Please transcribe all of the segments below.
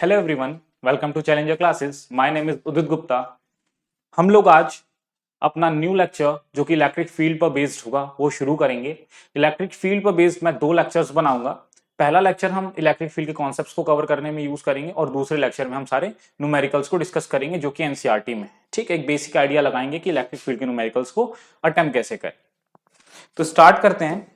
Hello everyone, welcome to challenger classes. My name is Udit Gupta. हम लोग आज अपना न्यू लेक्चर जो कि इलेक्ट्रिक फील्ड पर बेस्ड होगा वो शुरू करेंगे। इलेक्ट्रिक फील्ड पर बेस्ड मैं 2 लेक्चर्स बनाऊंगा। पहला लेक्चर हम इलेक्ट्रिक फील्ड के कॉन्सेप्ट्स को कवर करने में यूज करेंगे और दूसरे लेक्चर में हम सारे न्यूमेरिकल्स को डिस्कस करेंगे जो कि एनसीईआरटी में। ठीक है, एक बेसिक आइडिया लगाएंगे कि इलेक्ट्रिक फील्ड के न्यूमेरिकल्स को अटेम्प्ट कैसे करें। तो स्टार्ट करते हैं।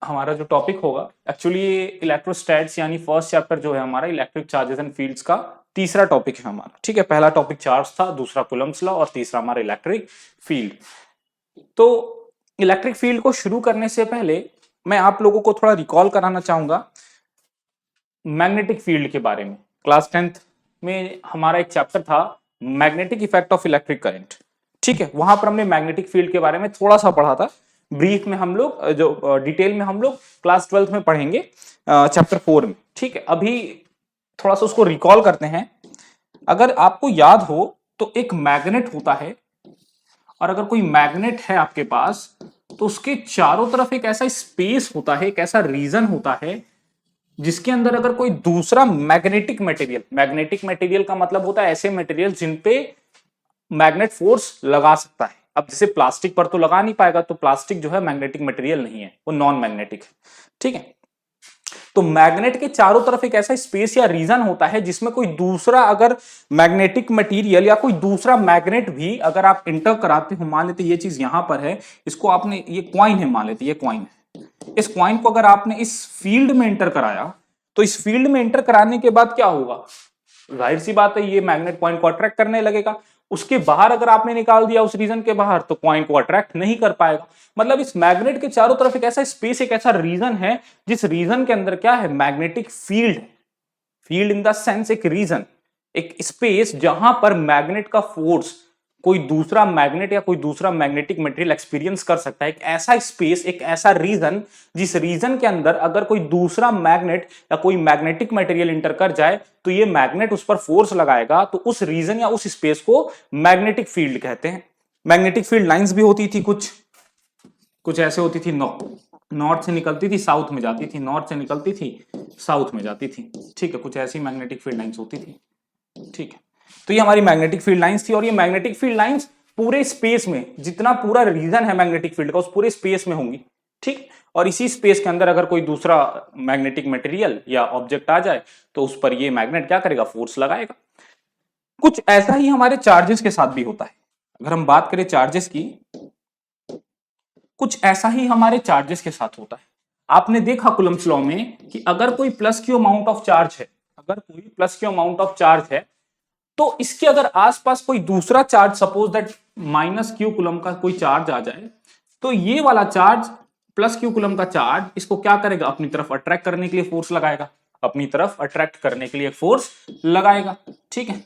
हमारा जो टॉपिक होगा एक्चुअली इलेक्ट्रोस्टैट्स यानी फर्स्ट चैप्टर जो है हमारा इलेक्ट्रिक चार्जेस एंड फील्ड्स का तीसरा टॉपिक है हमारा। ठीक है, पहला टॉपिक चार्ज था, दूसरा कूलम्ब्स लॉ और तीसरा हमारा इलेक्ट्रिक फील्ड। तो इलेक्ट्रिक फील्ड को शुरू करने से पहले मैं आप लोगों को थोड़ा रिकॉल कराना चाहूंगा मैग्नेटिक फील्ड के बारे में। क्लास 10th में हमारा एक चैप्टर था magnetic effect of electric current. ठीक है, वहां पर हमने मैग्नेटिक फील्ड के बारे में थोड़ा सा पढ़ा था। ब्रीफ में हम लोग जो डिटेल में हम लोग क्लास 12th में पढ़ेंगे चैप्टर 4 में। ठीक है, अभी थोड़ा सा उसको रिकॉल करते हैं। अगर आपको याद हो तो एक मैग्नेट होता है और अगर कोई मैग्नेट है आपके पास तो उसके चारों तरफ एक ऐसा स्पेस होता है, एक ऐसा रीजन होता है जिसके अंदर अगर कोई दूसरा मैग्नेटिक मटेरियल का मतलब होता है ऐसे मटेरियल जिन पे मैग्नेट फोर्स लगा सकता है। अब जैसे प्लास्टिक पर तो लगा नहीं पाएगा, तो प्लास्टिक जो है मैग्नेटिक मटेरियल नहीं है, वो नॉन मैग्नेटिक है। ठीक है, तो मैग्नेट के चारों तरफ एक ऐसा स्पेस या रीजन होता है जिसमें कोई दूसरा अगर मैग्नेटिक मटेरियल या कोई दूसरा मैग्नेट भी अगर आप इंटर कराते हो, मान लेते ये चीज यहां पर है, इसको आपने, ये क्वाइन है, मान लेते ये क्वाइन है, इस क्वाइन को अगर आपने इस फील्ड में इंटर कराया तो इस फील्ड में इंटर कराने के बाद क्या होगा, जाहिर सी बात है ये मैग्नेट कॉइन को अट्रैक्ट करने लगेगा। उसके बाहर अगर आपने निकाल दिया उस रीजन के बाहर तो कॉइन को अट्रैक्ट नहीं कर पाएगा। मतलब इस मैग्नेट के चारों तरफ एक ऐसा स्पेस, एक ऐसा रीजन है जिस रीजन के अंदर क्या है, magnetic field. Field in the sense एक रीजन, एक स्पेस जहां पर मैग्नेट का फोर्स कोई दूसरा मैग्नेट या कोई दूसरा मैग्नेटिक मटेरियल एक्सपीरियंस कर सकता है। एक ऐसा स्पेस, एक ऐसा रीजन जिस रीजन के अंदर अगर कोई दूसरा मैग्नेट या कोई मैग्नेटिक मटेरियल इंटर कर जाए तो ये मैग्नेट उस पर फोर्स लगाएगा, तो उस रीजन या उस स्पेस को मैग्नेटिक फील्ड कहते हैं। मैग्नेटिक फील्ड लाइंस भी होती थी, कुछ ऐसे होती थी, नॉर्थ से निकलती थी साउथ में जाती थी, नॉर्थ से निकलती थी साउथ में जाती थी। ठीक है, कुछ ऐसी मैग्नेटिक फील्ड लाइंस होती थी। ठीक है, तो ये हमारी मैग्नेटिक फील्ड लाइंस थी और ये मैग्नेटिक फील्ड लाइंस पूरे स्पेस में, जितना पूरा रीजन है मैग्नेटिक फील्ड का, उस पूरे स्पेस में होंगी। ठीक, और इसी स्पेस के अंदर अगर कोई दूसरा मैग्नेटिक मटेरियल या ऑब्जेक्ट आ जाए तो उस पर ये मैग्नेट क्या करेगा, फोर्स लगाएगा। कुछ ऐसा ही हमारे चार्जेस के साथ भी होता है। अगर हम बात करें चार्जेस की, कुछ ऐसा ही हमारे चार्जेस के साथ होता है। आपने देखा कूलम्ब्स लॉ में कि अगर कोई plus Q amount of charge है, अगर कोई plus Q amount of charge है तो इसके अगर आसपास कोई दूसरा charge, suppose that minus Q coulomb का कोई चार्ज आ जाए, तो ये वाला चार्ज प्लस क्यू कूलम का चार्ज इसको क्या करेगा, अपनी तरफ अट्रैक्ट करने के लिए फोर्स लगाएगा, अपनी तरफ अट्रैक्ट करने के लिए फोर्स लगाएगा। ठीक है,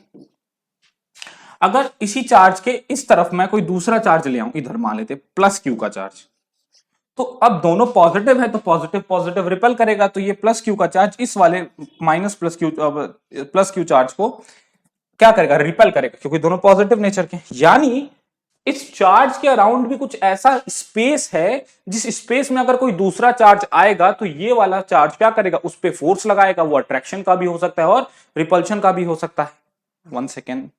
अगर इसी चार्ज के इस तरफ मैं कोई दूसरा चार्ज ले आऊं, इधर मान लेते प्लस क्यू का चार्ज, तो अब दोनों पॉजिटिव है तो पॉजिटिव पॉजिटिव रिपेल करेगा, तो ये प्लस क्यू का चार्ज इस वाले माइनस प्लस क्यू चार्ज को क्या करेगा, रिपेल करेगा, क्योंकि दोनों पॉजिटिव नेचर के। यानी इस चार्ज के अराउंड भी कुछ ऐसा स्पेस है जिस स्पेस में अगर कोई दूसरा चार्ज आएगा तो ये वाला चार्ज क्या करेगा, उस पर फोर्स लगाएगा। वो अट्रैक्शन का भी हो सकता है और रिपल्शन का भी हो सकता है। 1 सेकेंड,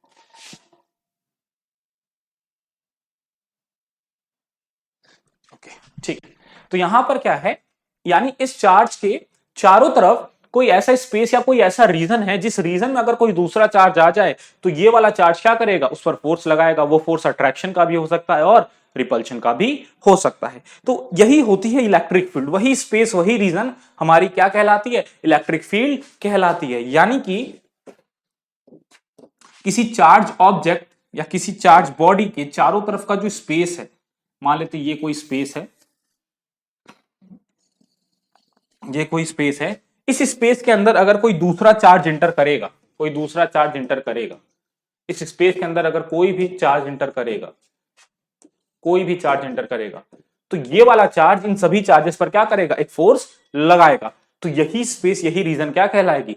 ओके, ठीक। तो यहां पर क्या है, यानी इस चार्ज के चारों तरफ कोई ऐसा स्पेस या कोई ऐसा रीजन है जिस रीजन में अगर कोई दूसरा चार्ज आ जाए तो ये वाला चार्ज क्या करेगा, उस पर फोर्स लगाएगा। वो फोर्स अट्रैक्शन का भी हो सकता है और रिपल्शन का भी हो सकता है। तो यही होती है इलेक्ट्रिक फील्ड, वही स्पेस, वही रीजन हमारी क्या कहलाती है, इलेक्ट्रिक फील्ड कहलाती है। यानी कि किसी चार्ज ऑब्जेक्ट या किसी चार्ज बॉडी के चारों तरफ का जो स्पेस है, मान लेते ये कोई स्पेस है, ये कोई स्पेस है, इस स्पेस के अंदर अगर कोई दूसरा चार्ज इंटर करेगा, कोई दूसरा चार्ज इंटर करेगा, इस स्पेस के अंदर अगर कोई भी चार्ज इंटर करेगा, कोई भी चार्ज इंटर करेगा, तो ये वाला चार्ज इन सभी चार्जेस पर क्या करेगा, एक फोर्स लगाएगा। तो यही स्पेस, यही रीजन क्या कहलाएगी,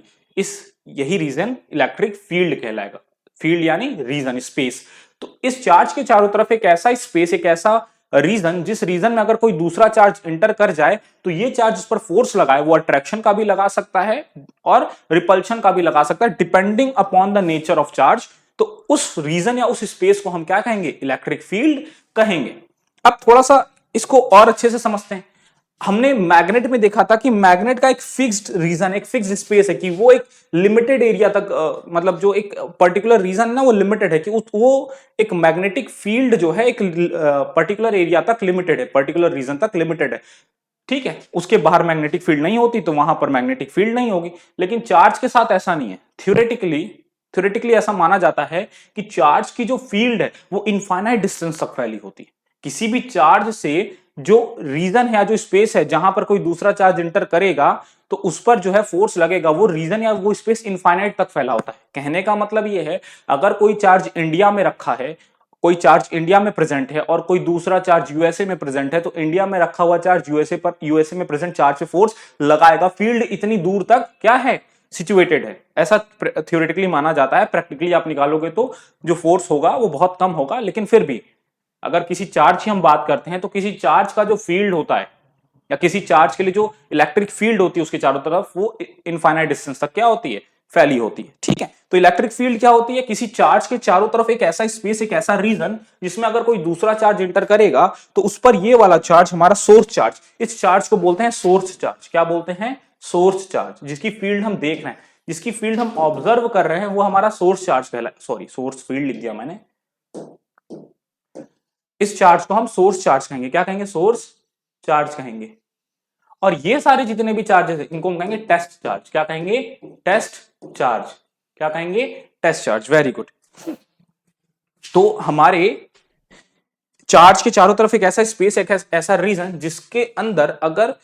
यही रीजन इलेक्ट्रिक फील्ड कहलाएगा। फील्ड यानी रीजन, स्पेस। तो इस चार्ज के चारों तरफ एक ऐसा स्पेस, एक ऐसा रीजन, जिस रीजन में अगर कोई दूसरा चार्ज इंटर कर जाए तो ये चार्ज उस पर फोर्स लगाए, वो अट्रैक्शन का भी लगा सकता है और रिपल्शन का भी लगा सकता है, depending upon the nature of charge. तो उस रीजन या उस स्पेस को हम क्या कहेंगे? इलेक्ट्रिक फील्ड कहेंगे। अब थोड़ा सा इसको और अच्छे से समझते हैं। हमने मैग्नेट में देखा था कि मैग्नेट का एक फिक्स्ड रीजन, एक फिक्स्ड स्पेस है कि वो एक लिमिटेड एरिया तक मतलब जो एक पर्टिकुलर रीजन ना वो लिमिटेड है कि वो एक मैग्नेटिक फील्ड जो है एक पर्टिकुलर एरिया तक लिमिटेड है, पर्टिकुलर रीजन तक लिमिटेड है। ठीक है, उसके बाहर मैग्नेटिक फील्ड नहीं होती तो वहां पर मैग्नेटिक फील्ड नहीं होगी। लेकिन चार्ज के साथ ऐसा नहीं है। थ्योरेटिकली ऐसा माना जाता है कि चार्ज की जो फील्ड है वो इनफाइनाइट डिस्टेंस तक फैली होती है। किसी भी चार्ज से जो रीजन है या जो स्पेस है जहां पर कोई दूसरा चार्ज इंटर करेगा तो उस पर जो है फोर्स लगेगा, वो रीजन या वो स्पेस इनफाइनाइट तक फैला होता है। कहने का मतलब ये है, अगर कोई चार्ज इंडिया में रखा है, कोई चार्ज इंडिया में प्रेजेंट है और कोई दूसरा चार्ज यूएसए में प्रेजेंट है, तो इंडिया में रखा हुआ चार्ज यूएसए में प्रेजेंट चार्ज पे फोर्स लगाएगा। फील्ड इतनी दूर तक क्या है? सिचुएटेड है। ऐसा थ्योरेटिकली माना जाता है। प्रैक्टिकली आप निकालोगे तो जो फोर्स होगा वो बहुत कम होगा, लेकिन फिर भी अगर किसी चार्ज की हम बात करते हैं तो किसी चार्ज का जो फील्ड होता है या किसी चार्ज के लिए जो इलेक्ट्रिक फील्ड होती है उसके चारों तरफ, वो इनफाइनाइट डिस्टेंस तक क्या होती है? फैली होती है। ठीक है, तो इलेक्ट्रिक फील्ड क्या होती है? किसी चार्ज के चारों तरफ एक ऐसा स्पेस, एक ऐसा रीजन जिसमें अगर कोई दूसरा चार्ज इंटर करेगा तो उस पर ये वाला चार्ज हमारा सोर्स चार्ज, इस चार्ज को बोलते हैं सोर्स चार्ज। क्या बोलते हैं? Source charge. जिसकी फील्ड हम देख रहे हैं, जिसकी फील्ड हम ऑब्जर्व कर रहे हैं, वो हमारा सोर्स चार्ज कहला, सॉरी सोर्स फील्ड लिख दिया मैंने। इस चार्ज को हम सोर्स चार्ज कहेंगे। क्या कहेंगे? सोर्स चार्ज कहेंगे। और ये सारे जितने भी चार्जेस हैं इनको हम कहेंगे टेस्ट चार्ज। क्या कहेंगे? Test charge. क्या कहेंगे? Test charge. Very good. तो हमारे चार्ज के चारों तरफ एक ऐसा स्पेस, एक ऐसा रीजन जिसके अंदर अगर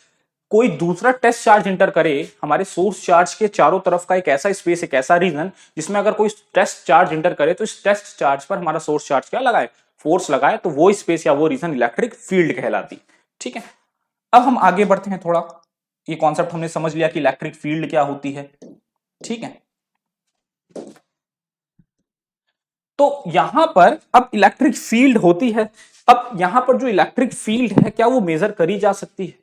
कोई दूसरा टेस्ट चार्ज इंटर करे, हमारे सोर्स चार्ज के चारों तरफ का एक ऐसा स्पेस, एक ऐसा रीजन जिसमें अगर कोई टेस्ट चार्ज इंटर करे तो इस टेस्ट चार्ज पर हमारा सोर्स चार्ज क्या लगाए? फोर्स लगाए। तो वो स्पेस या वो रीजन इलेक्ट्रिक फील्ड कहलाती। ठीक है, अब हम आगे बढ़ते हैं थोड़ा। ये कॉन्सेप्ट हमने समझ लिया कि इलेक्ट्रिक फील्ड क्या होती है। ठीक है, तो यहां पर अब इलेक्ट्रिक फील्ड होती है। अब यहां पर जो इलेक्ट्रिक फील्ड है क्या वो मेजर करी जा सकती है?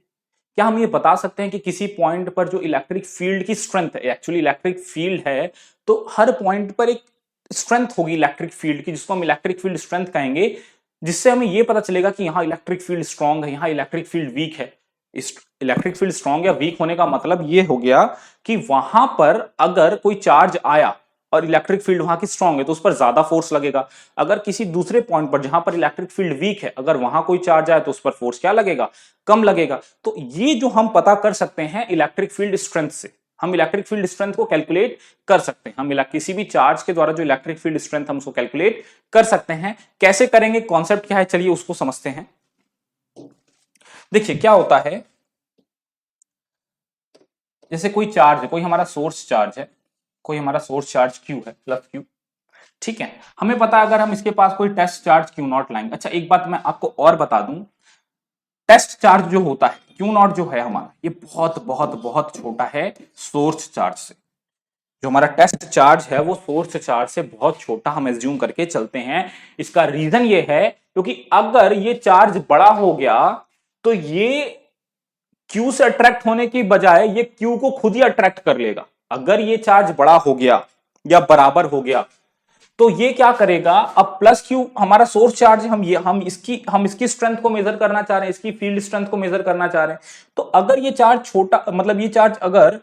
क्या हम ये बता सकते हैं कि किसी पॉइंट पर जो इलेक्ट्रिक फील्ड की स्ट्रेंथ है, एक्चुअली इलेक्ट्रिक फील्ड है तो हर पॉइंट पर एक स्ट्रेंथ होगी इलेक्ट्रिक फील्ड की, जिसको हम इलेक्ट्रिक फील्ड स्ट्रेंथ कहेंगे, जिससे हमें यह पता चलेगा कि यहां इलेक्ट्रिक फील्ड स्ट्रांग है, यहां इलेक्ट्रिक फील्ड वीक है। इस इलेक्ट्रिक फील्ड स्ट्रांग या वीक होने का मतलब यह हो गया कि वहां पर अगर कोई चार्ज आया और इलेक्ट्रिक फील्ड वहां की स्ट्रांग है तो उस पर ज्यादा फोर्स लगेगा। अगर किसी दूसरे पॉइंट पर जहां पर इलेक्ट्रिक फील्ड वीक है, अगर वहां कोई चार्ज आए तो उस पर फोर्स क्या लगेगा? कम लगेगा। तो ये जो हम पता कर सकते हैं इलेक्ट्रिक फील्ड स्ट्रेंथ से, हम इलेक्ट्रिक फील्ड स्ट्रेंथ को कैलकुलेट कर सकते हैं। हम किसी भी चार्ज के द्वारा जो इलेक्ट्रिक फील्ड स्ट्रेंथ हम उसको कैलकुलेट कर सकते हैं। कैसे करेंगे? कॉन्सेप्ट क्या है, चलिए उसको समझते हैं। देखिए क्या होता है, जैसे कोई चार्ज है, कोई हमारा सोर्स चार्ज है, कोई हमारा सोर्स चार्ज Q है, प्लस Q। ठीक है, हमें पता है अगर हम इसके पास कोई टेस्ट चार्ज Q नॉट लाएंगे। अच्छा एक बात मैं आपको और बता दूं, टेस्ट चार्ज जो होता है Q नॉट जो है हमारा, ये बहुत बहुत बहुत छोटा है सोर्स चार्ज से। जो हमारा टेस्ट चार्ज है वो सोर्स चार्ज से बहुत छोटा हम एज्यूम करके चलते हैं। इसका रीजन ये है क्योंकि अगर ये चार्ज बड़ा हो गया तो ये Q से अट्रैक्ट होने की बजाय ये Q को खुद ही अट्रैक्ट कर लेगा। अगर ये चार्ज बड़ा हो गया या बराबर हो गया तो ये क्या करेगा? अब प्लस Q हमारा सोर्स चार्ज, हम इसकी स्ट्रेंथ को मेजर करना चाह रहे हैं, इसकी फील्ड स्ट्रेंथ को मेजर करना चाह रहे हैं। तो अगर ये चार्ज छोटा, मतलब ये चार्ज अगर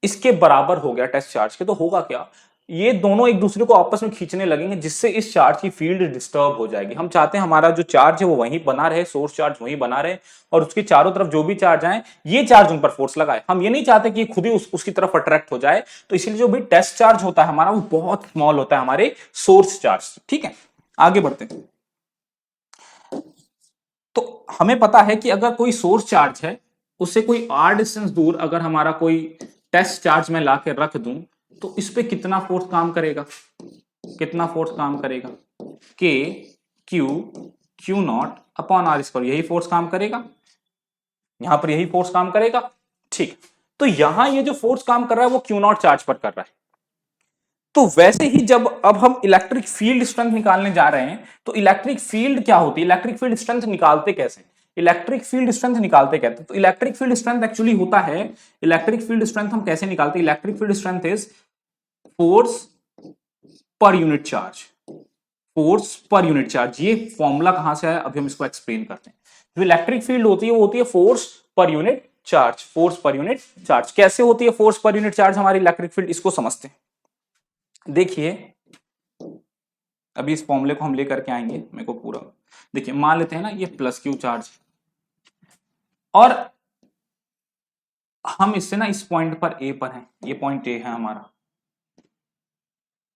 इसके बराबर हो गया टेस्ट चार्ज के, तो होगा क्या? ये दोनों एक दूसरे को आपस में खींचने लगेंगे, जिससे इस चार्ज की फील्ड डिस्टर्ब हो जाएगी। हम चाहते हैं हमारा जो चार्ज है वो वहीं बना रहे, सोर्स चार्ज वहीं बना रहे, और उसके चारों तरफ जो भी चार्ज आए ये चार्ज उन पर फोर्स लगाए। हम ये नहीं चाहते कि खुद ही उसकी तरफ अट्रैक्ट हो जाए। तो इसलिए जो भी टेस्ट चार्ज होता है हमारा वो बहुत स्मॉल होता है हमारे सोर्स चार्ज। ठीक है, आगे बढ़ते हैं। तो हमें पता है कि अगर कोई सोर्स चार्ज है, उससे कोई आर डिस्टेंस दूर अगर हमारा कोई टेस्ट चार्ज में ला के रख दूं तो इस पे कितना फोर्स काम करेगा? कितना फोर्स काम करेगा? K q naught upon r square, यही फोर्स काम करेगा। यहां पर यही फोर्स काम करेगा। ठीक, तो यहां ये जो फोर्स काम कर रहा है वो क्यू नॉट चार्ज पर कर रहा है। तो वैसे ही जब अब हम इलेक्ट्रिक फील्ड स्ट्रेंथ निकालने जा रहे हैं तो इलेक्ट्रिक फील्ड क्या होती है, इलेक्ट्रिक फील्ड स्ट्रेंथ निकालते कैसे, इलेक्ट्रिक फील्ड स्ट्रेंथ निकालते कैसे, तो इलेक्ट्रिक फील्ड स्ट्रेंथ एक्चुअली होता है, इलेक्ट्रिक फील्ड स्ट्रेंथ हम कैसे निकालते हैं, electric field strength is force per unit charge, force per unit charge. ये फॉर्मूला कहां से आया अभी हम इसको एक्सप्लेन करते हैं। जो इलेक्ट्रिक फील्ड होती है वो होती है force per unit charge, force per unit charge. कैसे होती है फोर्स पर यूनिट चार्ज हमारी इलेक्ट्रिक फील्ड, इसको समझते हैं। देखिए अभी इस फॉर्मूले को हम लेकर के आएंगे, मेरे को पूरा देखिए, मान लेते हैं ना ये प्लस क्यू चार्ज, और हम इससे ना इस पॉइंट पर ए पर हैं, ये पॉइंट ए है हमारा,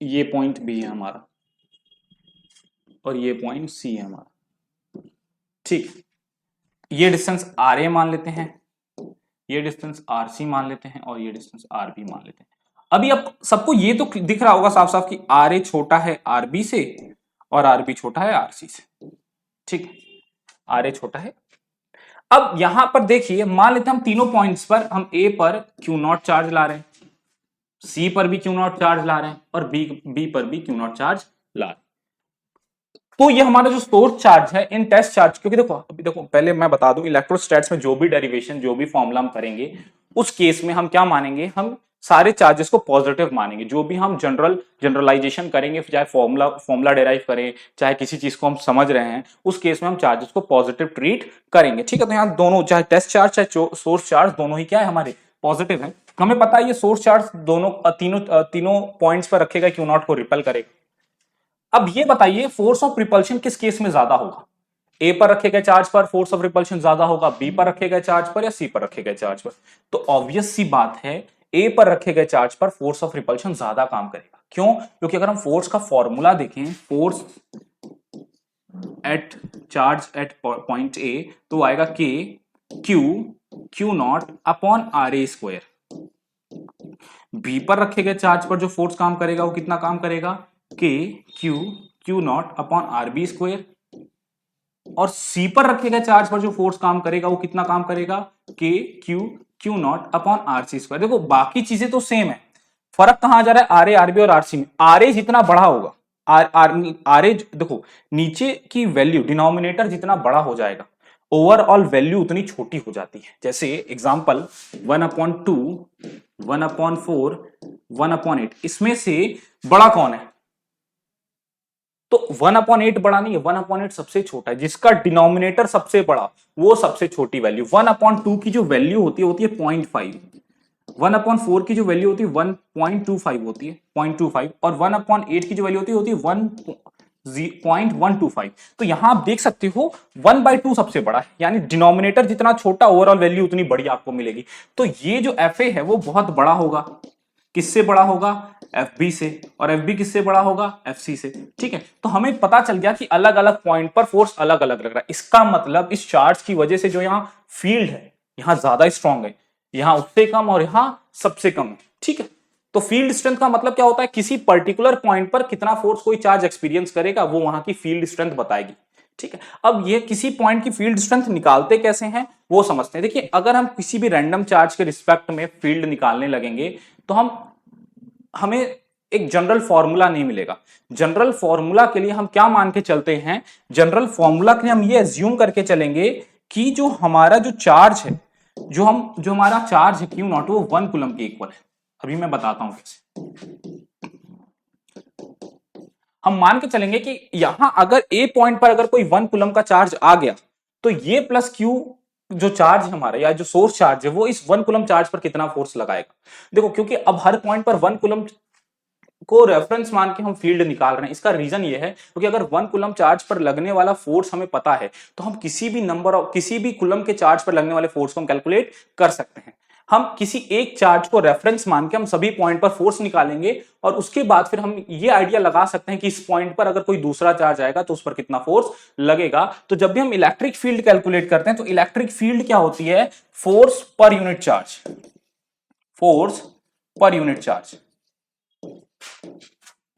ये पॉइंट बी है हमारा, और ये पॉइंट सी है हमारा। ठीक, ये डिस्टेंस आर ए मान लेते हैं, ये डिस्टेंस आर सी मान लेते हैं, और ये डिस्टेंस आर बी मान लेते हैं। अभी अब सबको ये तो दिख रहा होगा साफ साफ कि आर ए छोटा है आर बी से और आर बी छोटा है आर सी से। ठीक, आर ए छोटा है। अब यहां पर देखिए मान लेते हैं हम तीनों पॉइंट्स पर हम ए पर क्यू नॉट चार्ज ला रहे हैं, सी पर भी क्यू नॉट चार्ज ला रहे हैं, और बी पर भी क्यू नॉट चार्ज ला रहे हैं। तो ये हमारा जो सोर्स चार्ज है इन टेस्ट चार्ज, क्योंकि देखो अभी देखो पहले मैं बता दूं इलेक्ट्रोस्टैट्स में जो भी डेरिवेशन जो भी फॉर्मूला हम करेंगे उस केस में हम क्या मानेंगे, हम सारे चार्जेस को पॉजिटिव मानेंगे। जो भी हम जनरलाइजेशन करेंगे, चाहे फॉर्मूला डेराइव करें, चाहे किसी चीज को हम समझ रहे हैं, उस केस में हम चार्जेस को पॉजिटिव ट्रीट करेंगे। ठीक है, तो यहाँ दोनों चाहे टेस्ट चार्ज चाहे सोर्स चार्ज दोनों ही क्या है हमारे पॉजिटिव है। हमें पता है ये सोर्स चार्ज दोनों तीनों पॉइंट्स पर रखेगा, क्यू नॉट को रिपेल करेगा। अब ये बताइए फोर्स ऑफ रिपल्शन किस केस में ज्यादा होगा, ए पर रखे गए चार्ज पर फोर्स ऑफ रिपल्शन ज्यादा होगा, बी पर रखे गए चार्ज पर, या सी पर रखे गए चार्ज पर। तो ऑब्वियस सी बात है ए पर रखे गए चार्ज पर फोर्स ऑफ रिपल्शन ज्यादा काम करेगा। क्यों? क्योंकि अगर हम फोर्स का फॉर्मूला देखें, force at charge at point A, तो आएगा K q naught upon r A square. B पर रखे गए चार्ज पर जो फोर्स काम करेगा वो कितना काम करेगा, K q naught upon r B square. और सी पर रखे गए चार्ज पर जो फोर्स काम करेगा वो कितना काम करेगा, K q naught upon r C square. देखो बाकी चीजें तो सेम है, फर्क कहां जा रहा है, आर ए आर बी और आर सी में। आर ए जितना बड़ा होगा, आर ए देखो नीचे की वैल्यू डिनोमिनेटर जितना बड़ा हो जाएगा ओवरऑल वैल्यू उतनी छोटी हो जाती है। जैसे एग्जांपल 1/2, 1/4, 1/8, इसमें से बड़ा कौन है, तो 1/8 बड़ा नहीं है, 1/8 सबसे छोटा है। जिसका डिनोमिनेटर सबसे बड़ा वो सबसे छोटी वैल्यू। 1/2 की जो वैल्यू होती है 0.5, 1/4 की जो वैल्यू होती है 1.25 होती है, 0.25, और 1/8 की जो वैल्यू होती है 0.125। तो यहां आप देख सकते हो 1/2 सबसे बड़ा है, यानी डिनोमिनेटर जितना छोटा ओवरऑल वैल्यू उतनी बड़ी आपको मिलेगी। तो ये जो FA है वो बहुत बड़ा होगा, किससे बड़ा होगा, FB से, और FB किससे बड़ा होगा, FC से। ठीक है, तो हमें पता चल गया कि अलग अलग पॉइंट पर फोर्स अलग अलग लग रहा है। इसका मतलब इस चार्ज की वजह से जो यहां फील्ड है यहां ज्यादा स्ट्रांग है, यहां उससे कम और यहां सबसे कम है। ठीक है, तो फील्ड स्ट्रेंथ का मतलब क्या होता है, किसी पर्टिकुलर पॉइंट पर कितना फोर्स कोई चार्ज एक्सपीरियंस करेगा वो वहां की फील्ड स्ट्रेंथ बताएगी। ठीक है, अब ये किसी पॉइंट की फील्ड स्ट्रेंथ निकालते कैसे हैं वो समझते हैं। देखिए अगर हम किसी भी रैंडम चार्ज के रिस्पेक्ट में फील्ड निकालने लगेंगे तो हमें एक जनरल फॉर्मूला नहीं मिलेगा। जनरल फॉर्मूला के लिए हम क्या मान के चलते हैं, जनरल फॉर्मूला के लिए हम ये एज्यूम करके चलेंगे कि जो हमारा जो चार्ज है, जो हमारा चार्ज है क्यू नॉट, वो 1 कूलम के इक्वल है। अभी मैं बताता हूं कैसे। हम मान के चलेंगे कि यहां अगर ए पॉइंट पर अगर कोई 1 कूलम का चार्ज आ गया तो ये प्लस क्यू जो चार्ज है हमारा या जो सोर्स चार्ज है वो इस 1 कूलम चार्ज पर कितना फोर्स लगाएगा। देखो क्योंकि अब हर पॉइंट पर 1 कूलम को रेफरेंस मान के हम फील्ड निकाल रहे हैं। इसका रीजन ये है क्योंकि अगर 1 कूलम चार्ज पर लगने वाला फोर्स हमें पता है तो हम किसी भी कूलम के चार्ज पर लगने वाले फोर्स को हम कैलकुलेट कर सकते हैं। हम किसी एक चार्ज को रेफरेंस मान के हम सभी पॉइंट पर फोर्स निकालेंगे और उसके बाद फिर हम ये आइडिया लगा सकते हैं कि इस पॉइंट पर अगर कोई दूसरा चार्ज आएगा तो उस पर कितना फोर्स लगेगा। तो जब भी हम इलेक्ट्रिक फील्ड कैलकुलेट करते हैं तो इलेक्ट्रिक फील्ड क्या होती है, force per unit charge, force per unit charge,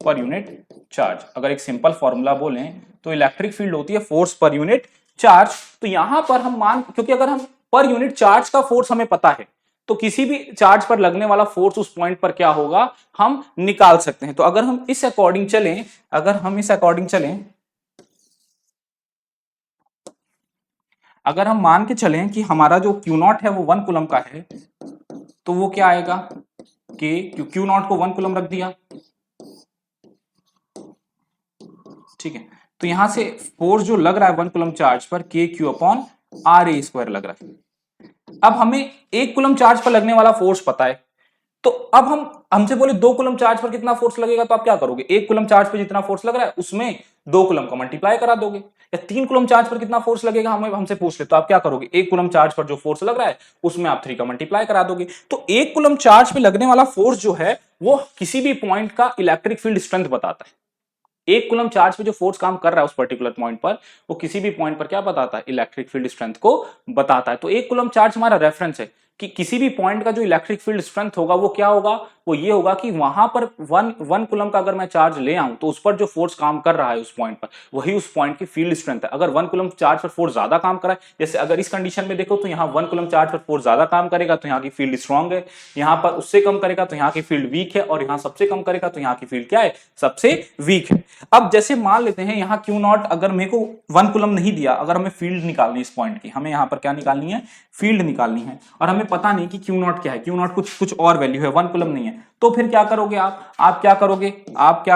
पर यूनिट चार्ज। अगर एक सिंपल फॉर्मूला बोलें तो इलेक्ट्रिक फील्ड होती है फोर्स पर यूनिट चार्ज। तो यहां पर हम क्योंकि अगर हम पर यूनिट चार्ज का फोर्स हमें पता है तो किसी भी चार्ज पर लगने वाला फोर्स उस पॉइंट पर क्या होगा हम निकाल सकते हैं। तो अगर हम इस अकॉर्डिंग चलें, अगर हम मान के चलें कि हमारा जो क्यू नॉट है वो 1 कूलम का है, तो वो क्या आएगा कि क्यू नॉट को 1 कूलम रख दिया, ठीक है। तो यहां से फोर्स जो लग रहा है 1 कूलम चार्ज पर K q upon r A square लग रहा है। अब हमें 1 कूलम चार्ज पर लगने वाला फोर्स पता है, तो अब हमसे बोले 2 कूलम चार्ज पर कितना फोर्स लगेगा, तो आप क्या करोगे, 1 कूलम चार्ज पर जितना फोर्स लग रहा है उसमें 2 कूलम का मल्टीप्लाई करा दोगे। या 3 कूलम चार्ज पर कितना फोर्स लगेगा हमें हमसे पूछ ले, तो आप क्या करोगे, 1 कूलम चार्ज पर जो फोर्स लग रहा है उसमें आप 3 का मल्टीप्लाई करा दोगे। तो 1 कूलम चार्ज पे लगने वाला फोर्स जो है वो किसी भी पॉइंट का इलेक्ट्रिक फील्ड स्ट्रेंथ बताता है। 1 कूलम चार्ज पे जो फोर्स काम कर रहा है उस पर्टिकुलर पॉइंट पर, वो किसी भी पॉइंट पर क्या बताता है, इलेक्ट्रिक फील्ड स्ट्रेंथ को बताता है। तो 1 कूलम चार्ज हमारा रेफरेंस है कि किसी भी पॉइंट का जो इलेक्ट्रिक फील्ड स्ट्रेंथ होगा वो क्या होगा, वो ये होगा कि वहां पर 1 कूलम का अगर मैं चार्ज ले आऊं तो उस पर जो फोर्स काम कर रहा है उस पॉइंट पर, वही उस पॉइंट की फील्ड स्ट्रेंथ है। अगर 1 कूलम चार्ज पर फोर्स ज्यादा काम कर रहा है, जैसे अगर इस कंडीशन में देखो तो यहाँ 1 कूलम चार्ज पर फोर्स ज्यादा काम करेगा तो यहाँ की फील्ड स्ट्रॉन्ग है, यहाँ पर उससे कम करेगा तो यहाँ की फील्ड वीक है, और यहाँ सबसे कम करेगा तो यहाँ की फील्ड क्या है, सबसे वीक है। अब जैसे मान लेते हैं यहाँ क्यू नॉट अगर मेरे को 1 कूलम नहीं दिया, अगर हमें फील्ड निकालनी है इस पॉइंट की, हमें यहाँ पर क्या निकालनी है, फील्ड निकालनी है, और हमें पता नहीं कि क्यू नॉट क्या है, क्यू नॉट कुछ और वैल्यू है, 1 कूलम नहीं है। तो फिर क्या करोगे आप क्या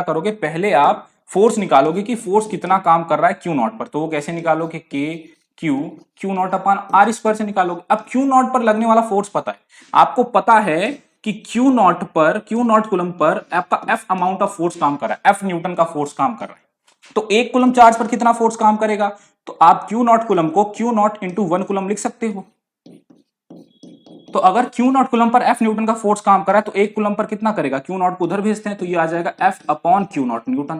करोगे, पहले आप फोर्स निकालोगे कि फोर्स कितना काम कर रहा है क्यू नॉट पर। तो वो कैसे निकालोगे, K q naught upon r square से निकालोगे। अब क्यू नॉट पर लगने वाला फोर्स पता है, आपको पता है कि क्यू नॉट कूलम पर आपका एफ अमाउंट ऑफ फोर्स काम कर रहा है, एफ न्यूटन का फोर्स काम कर रहा है। तो 1 कूलम चार्ज पर कितना फोर्स काम करेगा, तो आप क्यू नॉट कूलम को क्यू नॉट इंटू 1 कूलम लिख सकते हो। तो अगर Q not coulomb per F Newton का फोर्स काम कर रहा है तो 1 कूलम पर कितना करेगा, क्यू नॉट को उधर भेजते हैं तो ये आ जाएगा F upon q not Newton.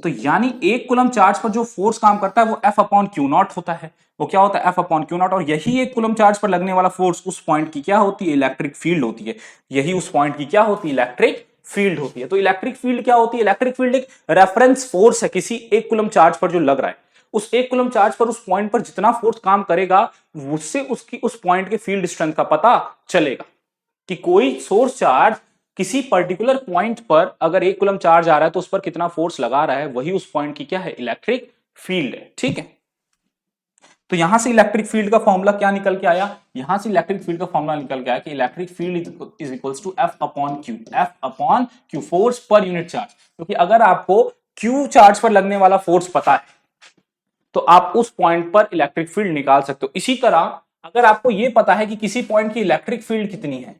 तो यानी 1 कूलम चार्ज पर जो फोर्स काम करता है वो एफ अपॉन क्यू नॉट होता है, वो क्या होता है, एफ अपॉन क्यू नॉट। और यही 1 कूलम चार्ज पर लगने वाला फोर्स उस पॉइंट की क्या होती है, इलेक्ट्रिक फील्ड होती है। यही उस पॉइंट की क्या होती है, इलेक्ट्रिक फील्ड होती है। तो इलेक्ट्रिक फील्ड क्या होती है, इलेक्ट्रिक फील्ड एक रेफरेंस फोर्स है किसी 1 कूलम चार्ज पर जो लग रहा है। उस 1 कूलम चार्ज पर उस पॉइंट पर जितना फोर्स काम करेगा उससे उसकी उस पॉइंट के फील्ड स्ट्रेंथ का पता चलेगा कि कोई सोर्स चार्ज किसी पर्टिकुलर पॉइंट पर अगर 1 कूलम चार्ज आ रहा है तो उस पर कितना फोर्स लगा रहा है, वही उस पॉइंट की क्या है, इलेक्ट्रिक फील्ड है। ठीक है, तो यहां से इलेक्ट्रिक फील्ड का फॉर्मूला क्या निकल के आया, यहां से इलेक्ट्रिक फील्ड का फॉर्मूला निकल के आया कि electric field is equals to F upon q, force per unit charge. क्योंकि अगर आपको क्यू चार्ज पर लगने वाला फोर्स पता है तो आप उस पॉइंट पर इलेक्ट्रिक फील्ड निकाल सकते हो। इसी तरह अगर आपको यह पता है कि किसी पॉइंट की इलेक्ट्रिक फील्ड कितनी है,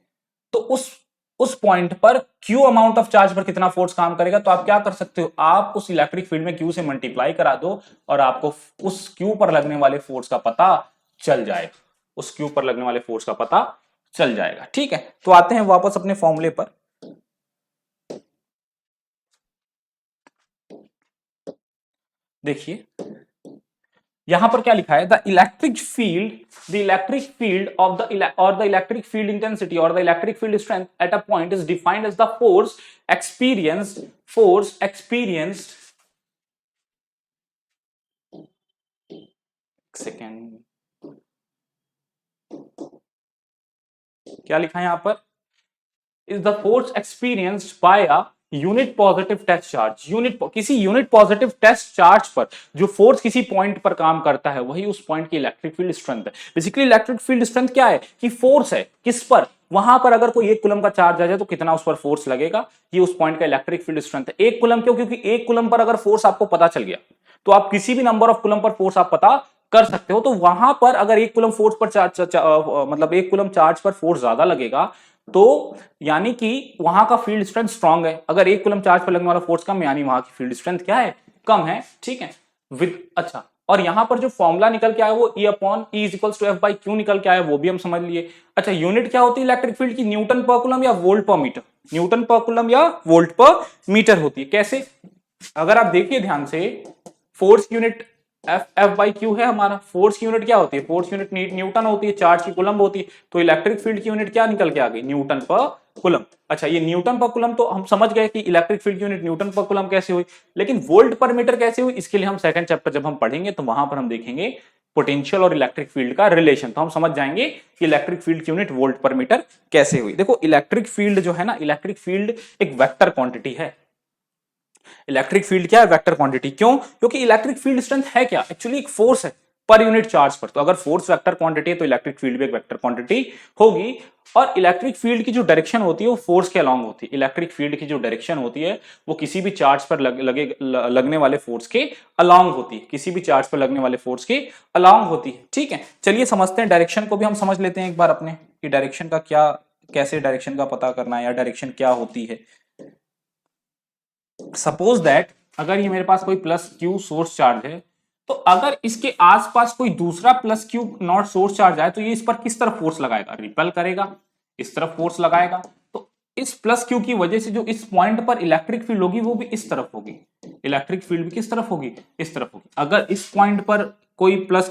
तो उस पॉइंट पर क्यू अमाउंट ऑफ चार्ज पर कितना फोर्स काम करेगा, तो आप क्या कर सकते हो, आप उस इलेक्ट्रिक फील्ड में क्यू से मल्टीप्लाई करा दो और आपको उस क्यू पर लगने वाले फोर्स का पता चल जाएगा, उस क्यू पर लगने वाले फोर्स का पता चल जाएगा। ठीक है, तो आते हैं वापस अपने फॉर्मूले पर। देखिए यहां पर क्या लिखा है, the electric field of the electric field intensity और the electric field strength at a point is defined as the force experienced second, क्या लिखा है यहां पर, is the force experienced by a unit positive test charge. किसी unit positive test charge पर जो force किसी पॉइंट पर काम करता है वही उस पॉइंट की इलेक्ट्रिक फील्ड स्ट्रेंथ है। बेसिकली इलेक्ट्रिक फील्ड स्ट्रेंथ क्या है कि फोर्स है किस पर, वहां पर अगर कोई 1 कूलम का चार्ज आ जाए तो कितना उस पर फोर्स लगेगा, ये उस पॉइंट का इलेक्ट्रिक फील्ड स्ट्रेंथ है। 1 कूलम क्यों, क्योंकि 1 कूलम पर अगर फोर्स आपको पता चल गया तो आप किसी भी number of coulomb per force आप पता कर सकते हो। तो वहां पर अगर 1 कूलम फोर्स पर मतलब 1 कूलम चार्ज पर फोर्स ज्यादा लगेगा तो यानी कि वहां का फील्ड स्ट्रेंथ स्ट्रांग है। अगर 1 कूलम चार्ज पर लगने वाला फोर्स कम है यानी वहां की फील्ड स्ट्रेंथ क्या है, कम है। ठीक है, अच्छा, और यहां पर जो फॉर्मूला निकल के आया वो E upon E is equals to F by Q निकल के आया, वो भी हम समझ लिए। अच्छा, यूनिट क्या होती है इलेक्ट्रिक फील्ड की, न्यूटन पर कूलम या वोल्ट पर मीटर, न्यूटन पर कूलम या वोल्ट पर मीटर होती है। कैसे, अगर आप देखिए ध्यान से, force unit F by Q है हमारा, फोर्स की यूनिट क्या होती है, फोर्स यूनिट न्यूटन होती है, चार्ज की कूलम होती है, तो इलेक्ट्रिक फील्ड की यूनिट क्या निकल के आ गई, न्यूटन पर कूलम। अच्छा, ये न्यूटन पर कूलम तो हम समझ गए कि इलेक्ट्रिक फील्ड की यूनिट न्यूटन पर कूलम कैसे हुई, लेकिन वोल्ट पर मीटर कैसे हुई, इसके लिए हम सेकंड चैप्टर जब हम पढ़ेंगे तो वहां पर हम देखेंगे पोटेंशियल और इलेक्ट्रिक फील्ड का रिलेशन। तो हम समझ जाएंगे कि इलेक्ट्रिक फील्ड की यूनिट वोल्ट पर मीटर कैसे हुई। देखो इलेक्ट्रिक फील्ड जो है ना, इलेक्ट्रिक फील्ड एक वेक्टर क्वांटिटी है। इलेक्ट्रिक फील्ड क्या है? Vector quantity. क्यों? क्योंकि इलेक्ट्रिक फील्ड स्ट्रेंथ है क्या? एक्चुअली एक फोर्स है पर यूनिट चार्ज पर। तो अगर फोर्स वेक्टर क्वांटिटी है तो इलेक्ट्रिक फील्ड भी एक वेक्टर क्वांटिटी होगी। और इलेक्ट्रिक फील्ड की जो डायरेक्शन होती है वो फोर्स के अलोंग होती है। इलेक्ट्रिक फील्ड की जो डायरेक्शन होती है वो किसी भी चार्ज पर लगने वाले फोर्स के अलोंग होती है। किसी भी चार्ज पर लगने वाले फोर्स के अलोंग होती है। ठीक है, चलिए समझते हैं। डायरेक्शन को भी हम समझ लेते हैं एक बार अपने, कि डायरेक्शन का क्या, कैसे डायरेक्शन का पता करना है या डायरेक्शन क्या होती है। सपोज दैट अगर ये मेरे पास कोई प्लस क्यू सोर्स चार्ज है, तो अगर इसके आसपास कोई दूसरा plus q not source charge आए तो ये इस पर किस तरफ फोर्स लगाएगा? रिपेल करेगा, इस तरफ फोर्स लगाएगा। तो इस प्लस क्यू की वजह से जो इस पॉइंट पर इलेक्ट्रिक फील्ड होगी वो भी इस तरफ होगी। इलेक्ट्रिक फील्ड भी किस तरफ होगी? इस तरफ होगी। अगर इस पॉइंट पर कोई प्लस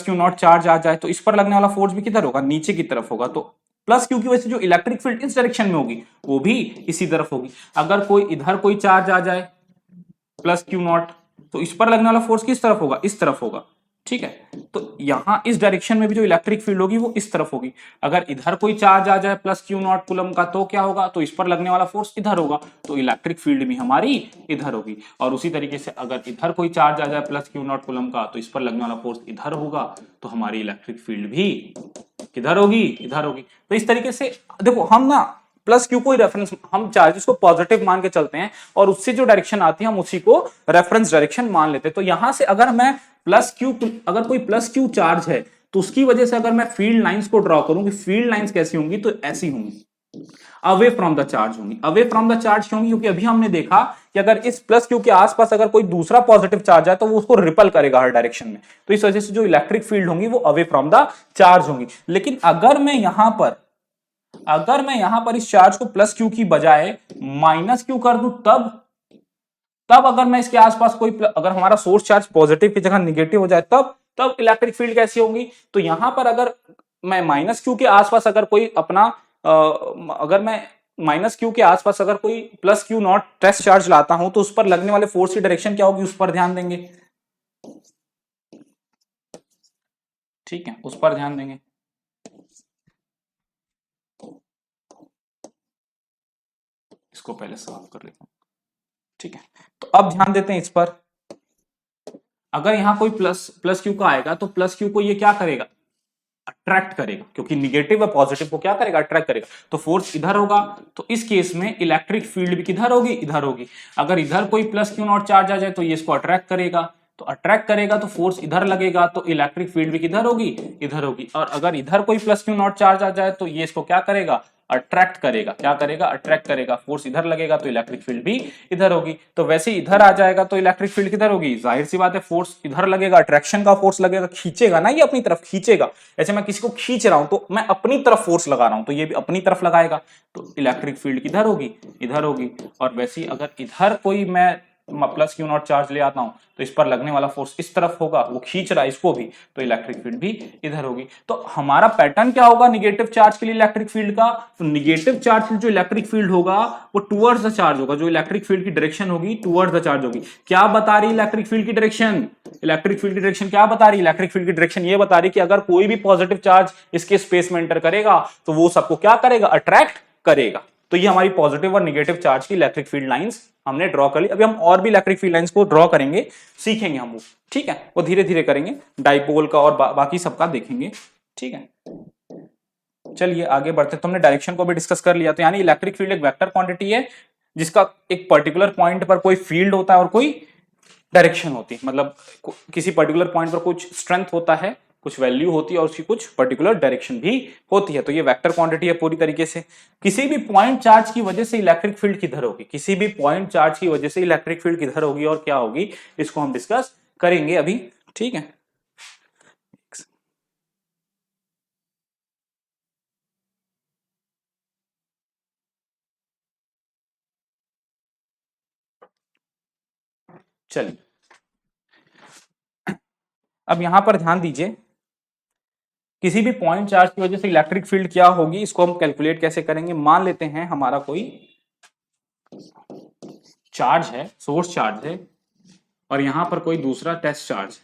क्यू नॉट चार्ज आ जाए तो इस पर लगने वाला फोर्स भी किधर होगा? नीचे की तरफ होगा। तो प्लस क्यू की वजह से जो इलेक्ट्रिक फील्ड इस डायरेक्शन में होगी वो भी इसी तरफ होगी। अगर कोई इधर कोई चार्ज आ जाए प्लस क्यू नॉट, तो इस पर लगने वाला फोर्स किस तरफ होगा? इस तरफ होगा। ठीक है, तो यहां इस डायरेक्शन में भी जो इलेक्ट्रिक फील्ड होगी वो इस तरफ होगी। अगर इधर कोई चार्ज आ जाए प्लस क्यू नॉट कूलम का तो क्या होगा? तो इस पर लगने वाला फोर्स इधर होगा, तो इलेक्ट्रिक फील्ड भी हमारी इधर होगी। और उसी तरीके से अगर इधर कोई चार्ज आ जाए प्लस क्यू नॉट कूलम का तो इस पर लगने वाला फोर्स इधर होगा, तो हमारी इलेक्ट्रिक फील्ड भी किधर होगी? इधर होगी। तो इस तरीके से देखो हम ना प्लस क्यू को रेफरेंस, हम चार्जेस को पॉजिटिव मान के चलते हैं और उससे जो डायरेक्शन आती है हम उसी को रेफरेंस डायरेक्शन मान लेते हैं। तो यहां से अगर मैं प्लस क्यू, अगर कोई प्लस क्यू चार्ज है तो उसकी वजह से अगर मैं फील्ड लाइंस को ड्रॉ करूं कि फील्ड लाइंस कैसी होंगी, तो ऐसी होंगी, अवे फ्रॉम द चार्ज होंगी। अवे फ्रॉम द चार्ज क्यों? क्योंकि अभी हमने देखा कि अगर इस प्लस क्यू के आसपास अगर कोई दूसरा पॉजिटिव चार्ज है तो वो उसको रिपल करेगा हर डायरेक्शन में। तो इस वजह से जो इलेक्ट्रिक फील्ड होंगी वो अवे फ्रॉम द चार्ज होंगी। लेकिन अगर मैं यहां पर इस चार्ज को प्लस क्यू की बजाय माइनस क्यू कर दूं, तब अगर मैं इसके आसपास कोई, अगर हमारा सोर्स चार्ज पॉजिटिव की जगह निगेटिव हो जाए तब इलेक्ट्रिक फील्ड कैसी होगी? तो यहां पर अगर मैं माइनस क्यू के आसपास अगर कोई अपना अगर मैं माइनस क्यू के आसपास अगर कोई plus q naught test charge लाता हूं तो उस पर लगने वाले फोर्स की डायरेक्शन क्या होगी? उस पर ध्यान देंगे। ठीक है, उस पर ध्यान देंगे। इसको पहले साफ कर लेता हूं। ठीक है, तो अब ध्यान देते हैं इस पर। अगर यहां कोई प्लस क्यू का आएगा तो प्लस क्यू को ये क्या करेगा? अट्रैक्ट करेगा, क्योंकि निगेटिव और पॉजिटिव को क्या करेगा? अट्रैक्ट करेगा। तो फोर्स इधर होगा, तो इस केस में इलेक्ट्रिक फील्ड भी किधर होगी? इधर होगी। अगर इधर कोई प्लस क्यू नॉट चार्ज आ जाए तो ये इसको अट्रैक्ट करेगा, तो अट्रैक्ट करेगा तो फोर्स इधर लगेगा, तो इलेक्ट्रिक फील्ड भी किधर होगी? इधर होगी। और अगर इधर कोई प्लस क्यू नॉट चार्ज आ जाए तो ये इसको क्या करेगा? अट्रैक्ट करेगा। क्या करेगा? अट्रैक्ट करेगा। फोर्स इधर लगेगा तो इलेक्ट्रिक फील्ड भी इधर होगी। तो वैसे इधर आ जाएगा तो इलेक्ट्रिक फील्ड किधर होगी? जाहिर सी बात है, फोर्स इधर लगेगा, अट्रैक्शन का फोर्स लगेगा, खींचेगा ना, ये अपनी तरफ खींचेगा। ऐसे मैं किसी को खींच रहा हूं तो मैं अपनी तरफ फोर्स लगा रहा हूं, तो ये भी अपनी तरफ लगाएगा, तो इलेक्ट्रिक फील्ड किधर होगी? इधर होगी। और वैसे अगर इधर कोई मैं प्लस क्यू नॉट चार्ज ले आता हूं तो इस पर लगने वाला फोर्स इस तरफ होगा, वो खींच रहा है इसको भी, तो इलेक्ट्रिक फील्ड भी इधर होगी। तो हमारा पैटर्न क्या होगा निगेटिव चार्ज के लिए इलेक्ट्रिक फील्ड का? तो निगेटिव चार्ज के लिए जो इलेक्ट्रिक फील्ड होगा वो टुवर्ड्स द चार्ज होगा। जो इलेक्ट्रिक फील्ड की डायरेक्शन होगी टुवर्ड्स द चार्ज होगी। क्या बता रही इलेक्ट्रिक फील्ड की डायरेक्शन? इलेक्ट्रिक फील्ड की डायरेक्शन क्या बता रही? इलेक्ट्रिक फील्ड की डायरेक्शन ये बता रही कि अगर कोई भी पॉजिटिव चार्ज इसके स्पेस में एंटर करेगा तो वो सबको क्या करेगा? अट्रैक्ट करेगा। तो ये हमारी पॉजिटिव और निगेटिव चार्ज की इलेक्ट्रिक फील्ड लाइंस हमने ड्रॉ कर ली। अभी हम और भी इलेक्ट्रिक फील्ड लाइंस को ड्रॉ करेंगे, सीखेंगे हम वो। ठीक है, वो धीरे धीरे करेंगे, डाइपोल का और बाकी सबका देखेंगे। ठीक है, चलिए आगे बढ़ते। तो हमने डायरेक्शन को भी डिस्कस कर लिया। तो यानी इलेक्ट्रिक फील्ड एक वेक्टर क्वांटिटी है जिसका एक पर्टिकुलर पॉइंट पर कोई फील्ड होता है और कोई डायरेक्शन होती है। मतलब किसी पर्टिकुलर पॉइंट पर कुछ स्ट्रेंथ होता है, कुछ वैल्यू होती है और उसकी कुछ पर्टिकुलर डायरेक्शन भी होती है। तो ये वेक्टर क्वांटिटी है पूरी तरीके से। किसी भी पॉइंट चार्ज की वजह से इलेक्ट्रिक फील्ड किधर होगी? किसी भी पॉइंट चार्ज की वजह से इलेक्ट्रिक फील्ड किधर होगी और क्या होगी, इसको हम डिस्कस करेंगे अभी। ठीक है, चलिए अब यहां पर ध्यान दीजिए। किसी भी पॉइंट चार्ज की वजह से इलेक्ट्रिक फील्ड क्या होगी, इसको हम कैलकुलेट कैसे करेंगे। मान लेते हैं हमारा कोई चार्ज है, सोर्स चार्ज है, और यहां पर कोई दूसरा टेस्ट चार्ज।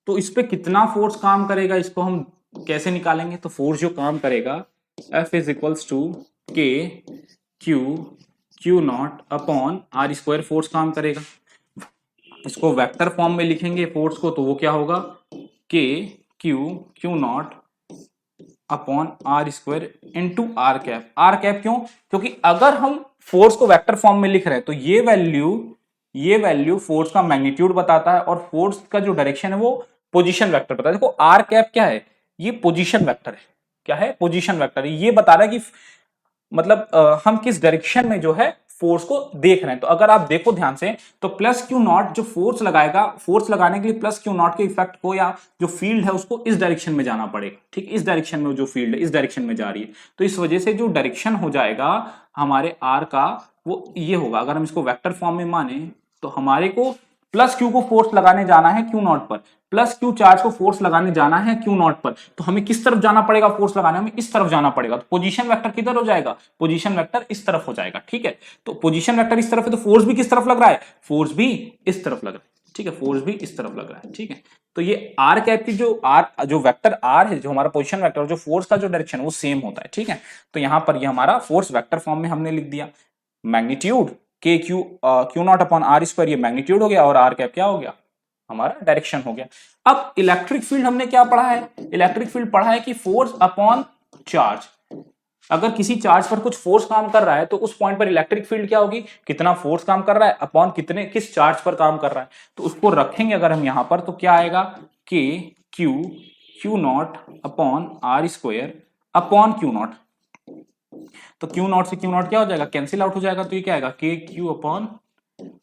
तो इस पे कितना फोर्स काम करेगा इसको हम कैसे निकालेंगे? तो फोर्स जो काम करेगा F is equals to K q naught upon r square force काम करेगा। इसको वेक्टर फॉर्म में लिखेंगे फोर्स को, तो वो क्या होगा K q naught upon r square into r cap. R cap क्यों? क्योंकि अगर हम फोर्स को वेक्टर फॉर्म में लिख रहे हैं तो ये वैल्यू फोर्स का मैग्नीट्यूड बताता है और फोर्स का जो डायरेक्शन है वो पोजीशन वेक्टर बताता है। देखो आर कैप क्या है? ये पोजीशन वेक्टर है। क्या है? Position vector. ये बता रहा है कि मतलब हम किस डायरेक्शन में जो है फोर्स को देख रहे हैं। तो अगर आप देखो ध्यान से तो प्लस क्यू नॉट जो फोर्स लगाएगा, फोर्स लगाने के लिए प्लस क्यू नॉट के इफेक्ट को या जो फील्ड है उसको इस डायरेक्शन में जाना पड़ेगा। ठीक, इस डायरेक्शन में जो फील्ड है इस डायरेक्शन में जा रही है, तो इस वजह से जो डायरेक्शन हो जाएगा हमारे आर का वो ये होगा। अगर हम इसको वेक्टर फॉर्म में माने तो हमारे को प्लस क्यू को फोर्स लगाने जाना है क्यू नॉट पर, प्लस क्यू चार्ज को फोर्स लगाने जाना है क्यू नॉट पर, तो हमें किस तरफ जाना पड़ेगा? फोर्स लगाने हमें इस तरफ जाना पड़ेगा। तो पोजीशन वेक्टर किधर हो जाएगा? पोजीशन वेक्टर इस तरफ हो जाएगा। ठीक है, तो पोजीशन वेक्टर इस तरफ है तो फोर्स भी किस तरफ लग रहा है? फोर्स भी इस तरफ लग रहा है। ठीक है, फोर्स भी इस तरफ लग रहा है। ठीक है, तो ये आर कैप की जो वेक्टर आर है, जो हमारा पोजीशन वेक्टर, जो फोर्स का जो डायरेक्शन वो सेम होता है। ठीक है, तो यहां पर ये हमारा फोर्स वेक्टर फॉर्म में हमने लिख दिया। Magnitude K q naught upon r square, ये मैग्नीट्यूड हो गया, और आर कैप क्या हो गया? हमारा डायरेक्शन हो गया। अब इलेक्ट्रिक फील्ड हमने क्या पढ़ा है? इलेक्ट्रिक फील्ड पढ़ा है कि फोर्स अपॉन चार्ज। अगर किसी चार्ज पर कुछ फोर्स काम कर रहा है तो उस पॉइंट पर इलेक्ट्रिक फील्ड क्या होगी? कितना फोर्स काम कर रहा है अपॉन किस चार्ज पर काम कर रहा है। तो उसको रखेंगे अगर हम यहां पर तो क्या आएगा? K q naught upon r square upon q naught. तो क्यू नॉट से क्यू नॉट क्या हो जाएगा? कैंसिल आउट हो जाएगा। तो ये क्या आएगा? K q upon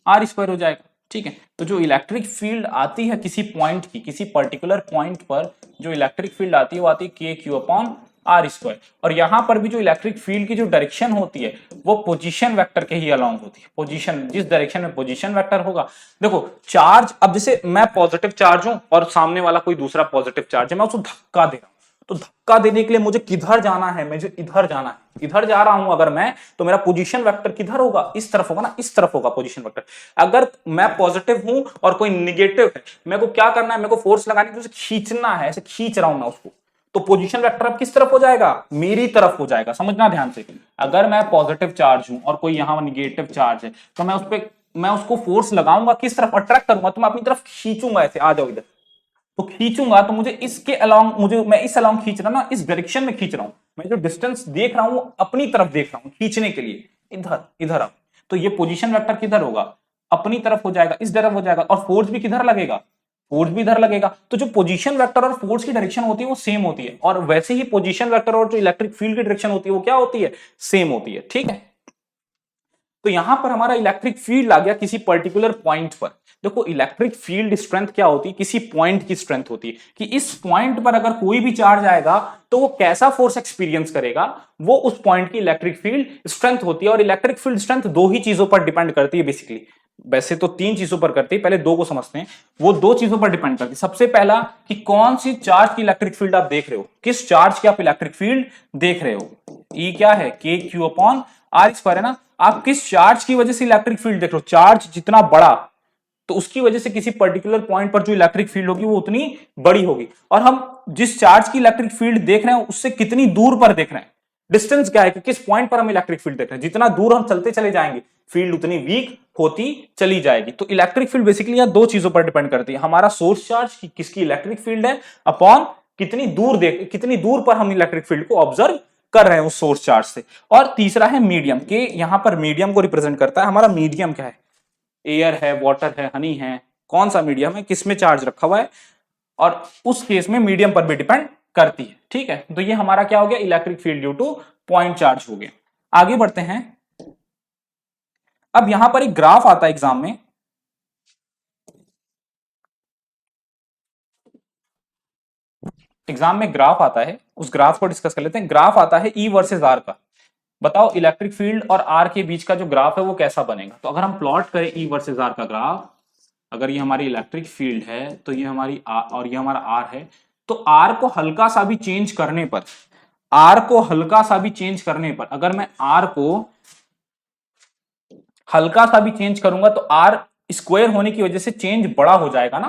r square हो जाएगा। ठीक है, तो जो इलेक्ट्रिक फील्ड आती है किसी पॉइंट की, किसी पर्टिकुलर पॉइंट पर जो इलेक्ट्रिक फील्ड आती है वो आती है के क्यू अपॉन आर स्क्वायर। और यहां पर भी जो इलेक्ट्रिक फील्ड की जो डायरेक्शन होती है वो पोजीशन वेक्टर के ही अलोंग होती है। पोजीशन, जिस डायरेक्शन में पोजीशन वेक्टर होगा। देखो चार्ज, अब जैसे मैं पॉजिटिव चार्ज हूं और सामने वाला कोई दूसरा पॉजिटिव चार्ज है, मैं उसको धक्का दे रहा हूं, तो धक्का देने के लिए मुझे किधर जाना है? मुझे इधर जाना है। इधर जा रहा हूं अगर मैं, तो मेरा पोजीशन वेक्टर किधर होगा? इस तरफ होगा ना, इस तरफ होगा पोजीशन वेक्टर। अगर मैं पॉजिटिव हूं और कोई निगेटिव है, मेरे को क्या करना है? मेरे को फोर्स लगाने के लिए खींचना है, ऐसे खींच रहा हूं मैं उसको, तो पोजीशन वेक्टर अब किस तरफ हो जाएगा? मेरी तरफ हो जाएगा। समझना ध्यान से, अगर मैं पॉजिटिव चार्ज हूं और कोई यहां निगेटिव चार्ज है तो मैं उसको फोर्स लगाऊंगा किस तरफ? अट्रैक्ट करूंगा, तो मैं अपनी तरफ खींचूंगा, ऐसे आ जाओ इधर। तो खींचूंगा तो मुझे इसके अलोंग, मैं इस अलोंग खींच रहा हूं ना, इस डायरेक्शन में खींच रहा हूं। मैं जो डिस्टेंस देख रहा हूं अपनी तरफ देख रहा हूं खींचने के लिए, इधर इधर अब। तो ये पोजीशन वेक्टर किधर होगा? अपनी तरफ हो जाएगा, इस तरफ हो जाएगा। और फोर्स भी किधर लगेगा? फोर्स भी इधर लगेगा। तो जो पोजीशन वेक्टर और फोर्स की डायरेक्शन होती है वो सेम होती है, और वैसे ही पोजीशन वेक्टर और जो इलेक्ट्रिक फील्ड की डायरेक्शन होती है वो क्या होती है? सेम होती है। ठीक है, तो यहां पर हमारा इलेक्ट्रिक फील्ड आ गया किसी पर्टिकुलर पॉइंट पर। देखो इलेक्ट्रिक फील्ड स्ट्रेंथ क्या होती है? किसी पॉइंट की स्ट्रेंथ होती है कि इस पॉइंट पर अगर कोई भी चार्ज आएगा तो वो कैसा फोर्स एक्सपीरियंस करेगा, वो उस पॉइंट की इलेक्ट्रिक फील्ड स्ट्रेंथ होती है। और इलेक्ट्रिक फील्ड स्ट्रेंथ दो ही चीजों पर डिपेंड करती है बेसिकली। वैसे तो तीन चीजों पर करती है, पहले दो को समझते हैं। वो दो चीजों पर डिपेंड करती है। सबसे पहला कि कौन सी चार्ज की इलेक्ट्रिक फील्ड आप देख रहे हो, किस चार्ज की आप इलेक्ट्रिक फील्ड देख रहे हो। ई क्या है? के क्यू अपॉन आर स्क्वायर है ना। आप किस चार्ज की वजह से इलेक्ट्रिक फील्ड देख रहे हो? चार्ज जितना बड़ा तो उसकी वजह से किसी पर्टिकुलर पॉइंट पर जो इलेक्ट्रिक फील्ड होगी वो उतनी बड़ी होगी। और हम जिस चार्ज की इलेक्ट्रिक फील्ड देख रहे हैं उससे कितनी दूर पर देख रहे हैं, डिस्टेंस क्या है कि किस पॉइंट पर हम इलेक्ट्रिक फील्ड देख रहे हैं। जितना दूर हम चलते चले जाएंगे फील्ड उतनी वीक होती चली जाएगी। तो इलेक्ट्रिक फील्ड बेसिकली यहां दो चीजों पर डिपेंड करती है, हमारा सोर्स चार्ज की किसकी इलेक्ट्रिक फील्ड है अपॉन कितनी दूर पर हम इलेक्ट्रिक फील्ड को ऑब्जर्व कर रहे हैं उस सोर्स चार्ज से। और तीसरा है मीडियम, के यहां पर मीडियम को रिप्रेजेंट करता है। हमारा मीडियम क्या है? एयर है, वाटर है, हनी है, कौन सा मीडियम है, किसमें चार्ज रखा हुआ है, और उस केस में मीडियम पर भी डिपेंड करती है। ठीक है, तो ये हमारा क्या हो गया? Electric field due two point charge हो गया। आगे बढ़ते हैं। अब यहां पर एक ग्राफ आता है एग्जाम में, ग्राफ आता है, उस ग्राफ को डिस्कस कर लेते हैं। ग्राफ आता है ई वर्सेस आर का। बताओ इलेक्ट्रिक फील्ड और आर के बीच का जो ग्राफ है वो कैसा बनेगा। तो अगर हम प्लॉट करें ई वर्सेस आर का ग्राफ, अगर ये हमारी इलेक्ट्रिक फील्ड है तो ये हमारी आर और ये हमारा आर है, तो आर को हल्का सा भी चेंज करने पर, अगर मैं आर को हल्का सा भी चेंज करूंगा तो आर स्क्वायर होने की वजह से चेंज बड़ा हो जाएगा ना।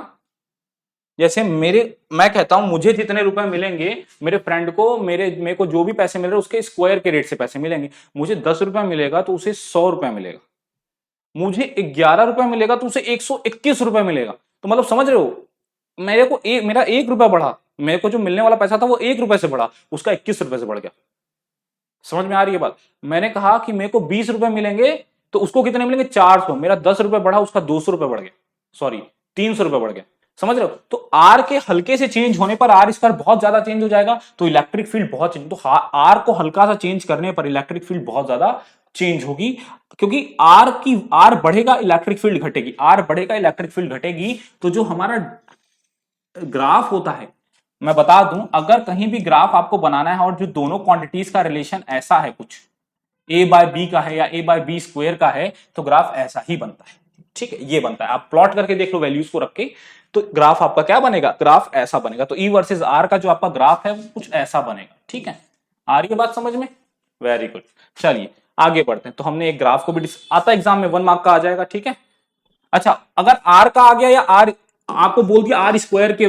जैसे मैं कहता हूं मुझे जितने रुपए मिलेंगे, मेरे फ्रेंड को मेरे को जो भी पैसे मिल रहे हैं उसके स्क्वायर के रेट से पैसे मिलेंगे। मुझे 10 रुपए मिलेगा तो उसे 100 रुपए मिलेगा, मुझे 11 रुपए मिलेगा तो उसे 121 रुपए मिलेगा। तो मतलब समझ रहे हो, मेरा 1 रुपया बढ़ा, मेरे को जो मिलने वाला पैसा था वो 1 रुपए से बढ़ा, उसका 21 रुपए से बढ़ गया। समझ में आ रही है बात? मैंने कहा कि मेरे को 20 रुपए मिलेंगे तो उसको कितने मिलेंगे 400, मेरा 10 रुपए बढ़ा, उसका 200 रुपए बढ़ गया, सॉरी 300 रुपए बढ़ गया। समझ रहे हो? तो आर के हल्के से चेंज होने पर आर स्क्वायर बहुत ज्यादा चेंज हो जाएगा, तो इलेक्ट्रिक फील्ड बहुत चेंज, तो आर को हल्का सा चेंज करने पर इलेक्ट्रिक फील्ड बहुत ज्यादा चेंज होगी। क्योंकि आर बढ़ेगा इलेक्ट्रिक फील्ड घटेगी, आर बढ़ेगा इलेक्ट्रिक फील्ड घटेगी। तो जो हमारा ग्राफ होता है, मैं बता दूं, अगर कहीं भी ग्राफ आपको बनाना है और जो दोनों क्वांटिटीज का रिलेशन ऐसा है, कुछ ए बाय बी का है या ए बाय बी स्क्वायर का है, तो ग्राफ ऐसा ही बनता है। ठीक है, ये बनता है, आप प्लॉट करके देख लो वैल्यूज को रख के, तो ग्राफ आपका क्या बनेगा, ग्राफ ऐसा बनेगा। तो ई वर्सेस आर का जो आपका ग्राफ है वो कुछ ऐसा बनेगा। ठीक है, आ रही है बात समझ में? Very good. चलिए आगे बढ़ते हैं। तो हमने एक ग्राफ को भी आता एग्जाम में 1 मार्क का आ जाएगा। ठीक है, अच्छा अगर आर का आ गया या आर आपको बोल दिया आर स्क्वायर के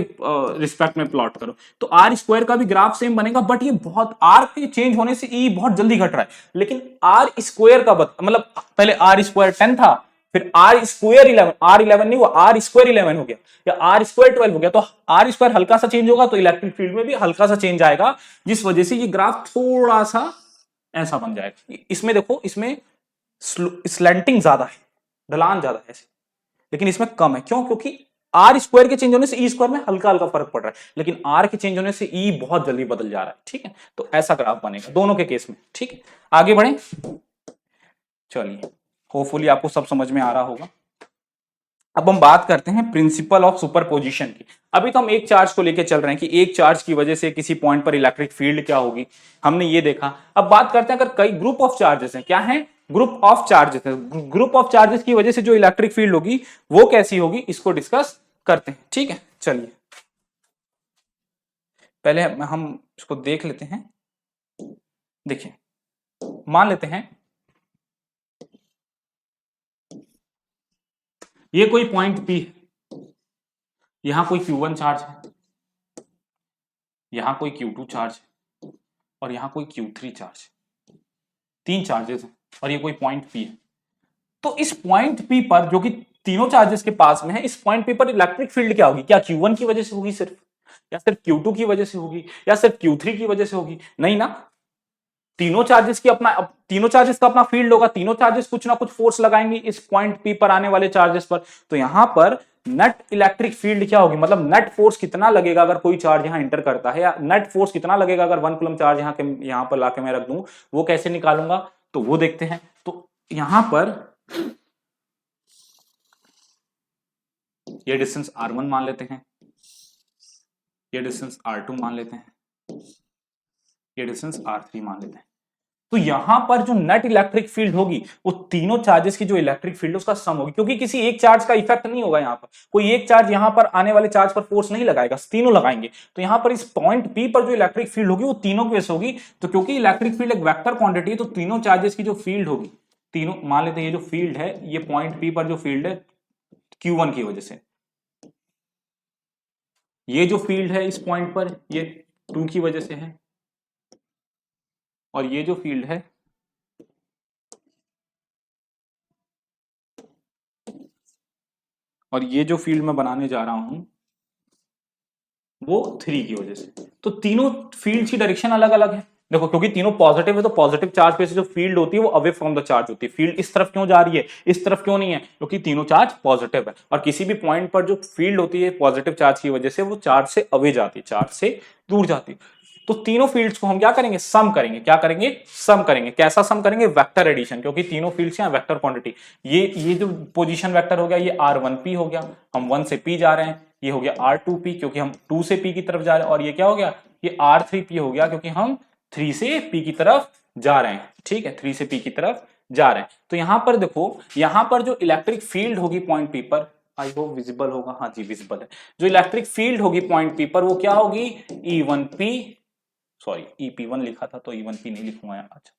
रिस्पेक्ट में प्लॉट करो, तो आर स्क्वायर का भी ग्राफ सेम बनेगा, बट ये बहुत आर के चेंज होने से ई बहुत जल्दी घट रहा है। लेकिन आर स्क्वायर का मतलब पहले आर स्क्वायर 10 था, फिर आर स्क्वायर 11, आर 11 नहीं हुआ, आर स्क्वायर 11 हो गया, या आर स्क्वायर 12 हो गया। तो आर स्क्वायर हल्का सा चेंज होगा तो इलेक्ट्रिक फील्ड में भी हल्का सा चेंज आएगा, जिस वजह से ये ग्राफ थोड़ा सा ऐसा बन जाएगा। इसमें देखो, इसमें स्लैंटिंग ज्यादा है, ढलान ज्यादा है, लेकिन इसमें कम है। क्यों? क्योंकि आर स्क्वायर के चेंज होने से ई स्क्वायर में हल्का हल्का फर्क पड़ रहा है, लेकिन आर के चेंज होने से ई बहुत जल्दी बदल जा रहा है। ठीक है, तो ऐसा ग्राफ बनेगा दोनों के केस में। ठीक है, आगे बढ़े। चलिए, होपफुली आपको सब समझ में आ रहा होगा। अब हम बात करते हैं प्रिंसिपल ऑफ सुपरपोजिशन की। अभी तो हम एक चार्ज को लेकर चल रहे हैं कि एक चार्ज की वजह से किसी पॉइंट पर इलेक्ट्रिक फील्ड क्या होगी, हमने ये देखा। अब बात करते हैं अगर कई ग्रुप ऑफ चार्जेस हैं, क्या है, ग्रुप ऑफ चार्जेस है, ग्रुप ऑफ चार्जेस की वजह से जो इलेक्ट्रिक फील्ड होगी वो कैसी होगी, इसको डिस्कस करते हैं। ठीक है, चलिए पहले हम इसको देख लेते हैं। देखिए, मान लेते हैं ये कोई पॉइंट पी है, यहां कोई Q1 चार्ज है, यहां कोई Q2 चार्ज है, और यहां कोई Q3 चार्ज है। तीन चार्जेस हैं और ये कोई पॉइंट पी है। तो इस पॉइंट पी पर, जो कि तीनों चार्जेस के पास में है, इस पॉइंट पी पर इलेक्ट्रिक फील्ड क्या होगी? क्या Q1 की वजह से होगी सिर्फ, या सिर्फ Q2 की वजह से होगी, या सिर्फ Q3 की वजह से होगी? नहीं ना, तीनों चार्जेस का अपना फील्ड होगा, तीनों चार्जेस कुछ ना कुछ फोर्स लगाएंगे इस पॉइंट पी पर आने वाले चार्जेस पर। तो यहां पर नेट इलेक्ट्रिक फील्ड क्या होगी, मतलब नेट फोर्स कितना लगेगा अगर कोई चार्ज यहां इंटर करता है, या नेट फोर्स कितना लगेगा अगर 1 कूलम चार्ज यहां पर लाके मैं रख दूं, वो कैसे निकालूंगा, तो वो देखते हैं। तो यहां पर ये डिस्टेंस r1 मान लेते हैं, ये डिस्टेंस r2 मान लेते हैं, ये डिस्टेंस r3 मान लेते हैं। तो यहां पर जो नेट इलेक्ट्रिक फील्ड होगी वो तीनों चार्जेस की जो इलेक्ट्रिक फील्ड है उसका सम होगी, क्योंकि किसी एक चार्ज का इफेक्ट नहीं होगा। यहां पर कोई एक चार्ज यहां पर आने वाले चार्ज पर फोर्स नहीं लगाएगा, तीनों लगाएंगे। तो यहां पर इस पॉइंट पी पर जो इलेक्ट्रिक फील्ड होगी वो तीनों की वजह से होगी। तो क्योंकि इलेक्ट्रिक फील्ड एक वेक्टर क्वांटिटी है, तो तीनों चार्जेस की जो फील्ड होगी, तीनों मान लेते हैं ये जो फील्ड है, ये पॉइंट पी पर जो फील्ड है Q1 की वजह से, ये जो फील्ड है इस पॉइंट पर ये 2 की वजह से है, और ये जो फील्ड है और ये जो फील्ड मैं बनाने जा रहा हूं वो 3 की वजह से। तो तीनों फील्ड की डायरेक्शन अलग अलग है। देखो, क्योंकि तीनों पॉजिटिव है तो पॉजिटिव चार्ज पे से जो फील्ड होती है वो अवे फ्रॉम द चार्ज होती है। फील्ड इस तरफ क्यों जा रही है, इस तरफ क्यों नहीं है, क्योंकि तीनों चार्ज पॉजिटिव है। और किसी भी पॉइंट पर जो फील्ड होती है पॉजिटिव चार्ज की वजह से वो चार्ज से अवे जाती है, चार्ज से दूर जाती है। तो तीनों फील्ड्स को हम क्या करेंगे, सम करेंगे। क्या करेंगे, सम करेंगे। कैसा सम करेंगे, वेक्टर एडिशन, क्योंकि तीनों फील्ड्स हैं वेक्टर क्वांटिटी। ये जो पोजीशन वेक्टर हो गया ये r1p हो गया, हम 1 से p जा रहे हैं। ये हो गया r2p क्योंकि हम 2 से p की तरफ जा रहे हैं। और ये क्या हो गया, ये r3p हो गया क्योंकि हम 3 से p की तरफ जा रहे हैं। ठीक है, 3 से p की तरफ जा रहे हैं। तो यहां पर देखो, यहां पर जो इलेक्ट्रिक फील्ड होगी पॉइंट p पर, आई होप विजिबल होगा, हाँ जी विजिबल है। जो इलेक्ट्रिक फील्ड होगी पॉइंट p पर वो क्या होगी, E1p, सॉरी EP1 लिखा था तो E1p नहीं लिखूंगा। अच्छा,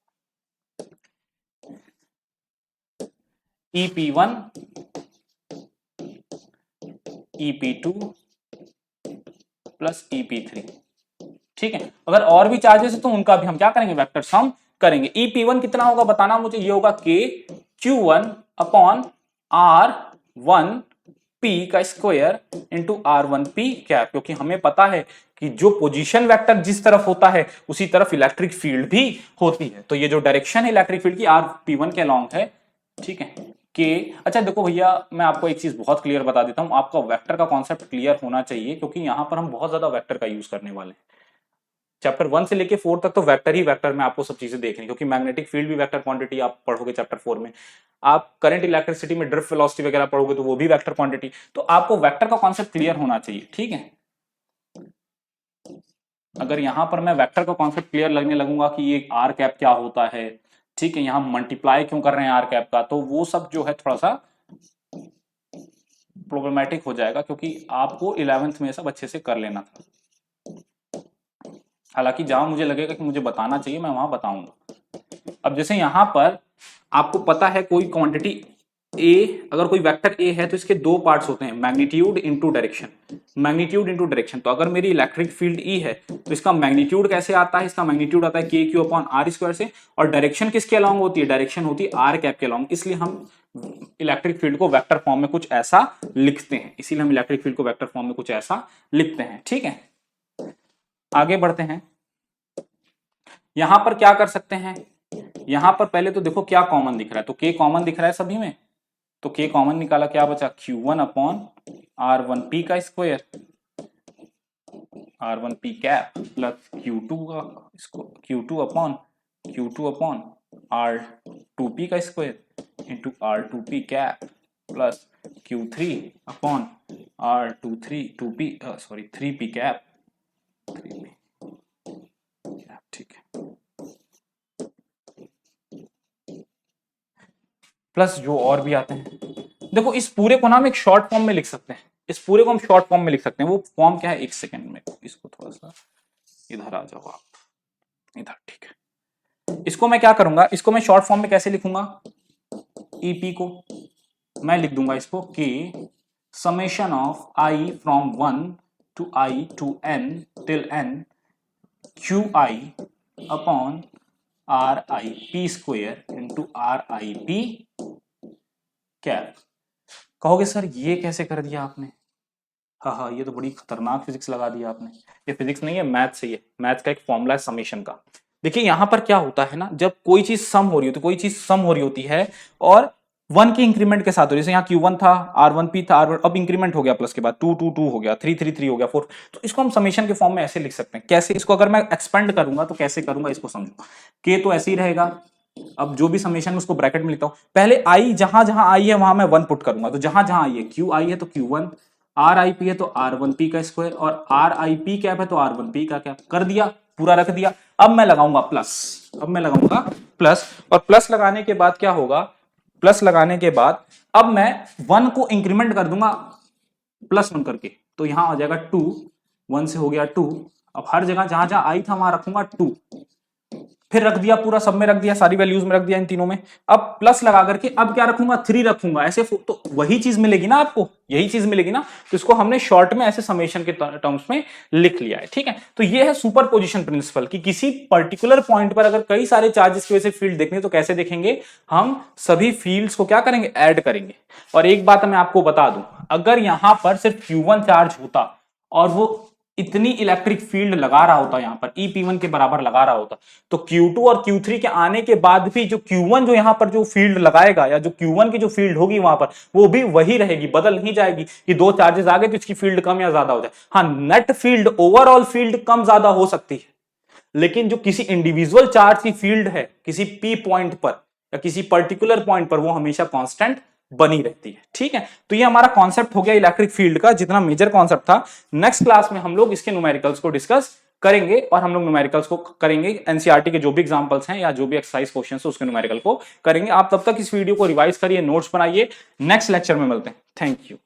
EP1, EP2 प्लस EP3। ठीक है, अगर और भी चार्जेस है तो उनका भी हम क्या करेंगे, वेक्टर सम करेंगे। EP1 कितना होगा बताना मुझे, ये होगा KQ1 अपॉन R1P का स्क्वायर इंटू R1P कैप, क्योंकि हमें पता है कि जो पोजीशन वेक्टर जिस तरफ होता है उसी तरफ इलेक्ट्रिक फील्ड भी होती है। तो ये जो डायरेक्शन है इलेक्ट्रिक फील्ड की RP1 के अलॉन्ग है, ठीक है, के। अच्छा देखो भैया, मैं आपको एक चीज बहुत क्लियर बता देता हूं, आपका वेक्टर का कॉन्सेप्ट क्लियर होना चाहिए, क्योंकि यहां पर हम बहुत ज्यादा वेक्टर का यूज करने वाले हैं। चैप्टर 1 से लेके 4 तक तो वेक्टर ही वेक्टर में आपको सब चीजें देखनी, क्योंकि मैग्नेटिक फील्ड भी वेक्टर क्वांटिटी आप पढ़ोगे चैप्टर 4 में। आप करंट इलेक्ट्रिसिटी में ड्रिफ्ट वेलोसिटी वगैरह पढ़ोगे तो वो भी वेक्टर क्वांटिटी। तो आपको वेक्टर का कॉन्सेप्ट क्लियर होना चाहिए, ठीक है। अगर यहां पर मैं वेक्टर का कॉन्सेप्ट क्लियर लगने लगूंगा कि ये आर कैप क्या होता है, ठीक है, यहां मल्टीप्लाई क्यों कर रहे हैं आर कैप का, तो वो सब जो है थोड़ा सा प्रॉब्लमैटिक हो जाएगा, क्योंकि आपको 11th में सब अच्छे से कर लेना था। हालांकि जहां मुझे लगेगा कि मुझे बताना चाहिए मैं वहां बताऊंगा। अब जैसे यहां पर आपको पता है कोई क्वांटिटी ए, अगर कोई वेक्टर ए है तो इसके दो पार्ट्स होते हैं, magnitude into direction, magnitude into direction. तो अगर मेरी इलेक्ट्रिक फील्ड ई है तो इसका मैग्नीट्यूड कैसे आता है, इसका मैग्नीट्यूड आता है के क्यू अपॉन आर स्क्वायर से, और डायरेक्शन किसके अलॉन्ग होती है, डायरेक्शन होती है आर कैप के अलॉन्ग। इसलिए हम इलेक्ट्रिक फील्ड को वेक्टर फॉर्म में कुछ ऐसा लिखते हैं, इसीलिए हम इलेक्ट्रिक फील्ड को वेक्टर फॉर्म में कुछ ऐसा लिखते हैं, ठीक है। आगे बढ़ते हैं, यहां पर क्या कर सकते हैं, यहां पर पहले तो देखो क्या कॉमन दिख रहा है, तो के कॉमन दिख रहा है सभी में, तो के कॉमन निकाला, क्या बचा, Q1 अपॉन R1P का square, R1P cap plus Q2 upon R2P का square into R2P cap plus Q3 upon R3P cap, ठीक है, प्लस जो और भी आते हैं। देखो इस पूरे को ना हम एक शॉर्ट फॉर्म में लिख सकते हैं, इस पूरे को हम शॉर्ट फॉर्म में लिख सकते हैं। वो फॉर्म क्या है, एक सेकंड में, इसको थोड़ा सा इधर आ जाओ आप, इधर, ठीक है। इसको मैं क्या करूंगा, इसको मैं शॉर्ट फॉर्म में कैसे लिखूंगा, EP को मैं लिख दूंगा इसको कि summation of I from 1 to I to N till N QI upon RIP square into RIP cap. कहोगे सर ये कैसे कर दिया आपने, हाँ, ये तो बड़ी खतरनाक फिजिक्स लगा दिया आपने। ये फिजिक्स नहीं है, मैथ से, ये मैथ का एक फॉर्मूला है समेशन का। देखिए यहां पर क्या होता है ना, जब कोई चीज सम हो रही होती है, कोई चीज सम हो रही होती है और 1 के इंक्रीमेंट के साथ हो रही है, जैसे यहाँ Q1 था, R1P था, R1, अब इंक्रीमेंट हो गया प्लस के बाद 2 2 2 हो गया, 3 3 3 हो गया 4, तो इसको हम समेशन के फॉर्म में ऐसे लिख सकते हैं। कैसे, इसको अगर मैं एक्सपेंड करूंगा तो कैसे करूंगा, इसको समझो। K तो ऐसे ही रहेगा, अब जो भी समेशन उसको ब्रैकेट में लिखता हूं, पहले I जहां जहां आई है वहां मैं 1 पुट करूंगा, तो जहां जहां आई है, QI है तो Q1, RIP है तो R1P का स्क्वायर, और RIP कैप है तो R1P का कैप, कर दिया, पूरा रख दिया। अब मैं लगाऊंगा प्लस, और प्लस लगाने के बाद क्या होगा, प्लस लगाने के बाद अब मैं 1 को इंक्रीमेंट कर दूंगा +1 करके, तो यहां आ जाएगा 2, 1 से हो गया 2, अब हर जगह जहां जहां आई था वहां रखूंगा 2, फिर रख दिया, पूरा सब में रख दिया, सारी वैल्यूज में रख दिया इन तीनों में। अब प्लस लगा करके अब क्या रखूंगा, 3 रखूंगा, ऐसे तो वही चीज मिलेगी ना आपको, यही चीज मिलेगी ना, तो इसको हमने शॉर्ट में ऐसे समेशन के टर्म्स में लिख लिया है, ठीक है। तो ये है सुपरपोजिशन प्रिंसिपल कि किसी पर्टिकुलर पॉइंट पर अगर कई सारे चार्जेस की वजह से फील्ड देखनी है तो कैसे देखेंगे, हम सभी फील्ड्स को क्या करेंगे, ऐड करेंगे। और एक बात मैं आपको बता दूं, अगर यहां पर सिर्फ Q1 चार्ज होता और वो इतनी इलेक्ट्रिक फील्ड लगा रहा होता, यहां पर EP1 के बराबर लगा रहा होता, तो Q2 और Q3 के आने के बाद भी जो Q1 जो यहां पर जो फील्ड लगाएगा, या जो Q1 की जो फील्ड होगी वहां पर, वो भी वही रहेगी, बदल नहीं जाएगी कि दो चार्जेस आ गए तो इसकी फील्ड कम या ज्यादा हो जाए। हाँ, नेट फील्ड, ओवरऑल फील्ड कम ज्यादा हो सकती है, लेकिन जो किसी इंडिविजुअल चार्ज की फील्ड है किसी P पॉइंट पर या किसी पर्टिकुलर पॉइंट पर, वो हमेशा कांस्टेंट बनी रहती है, ठीक है। तो ये हमारा कॉन्सेप्ट हो गया इलेक्ट्रिक फील्ड का, जितना मेजर कॉन्सेप्ट था। नेक्स्ट क्लास में हम लोग इसके न्यूमेरिकल्स को डिस्कस करेंगे, और हम लोग न्यूमेरिकल्स को करेंगे एनसीईआरटी के जो भी एग्जांपल्स हैं या जो भी एक्सरसाइज क्वेश्चंस है उसके न्यूमेरिकल को करेंगे। आप तब तक इस वीडियो को रिवाइज करिए, नोट्स बनाइए, नेक्स्ट लेक्चर में मिलते हैं। Thank you.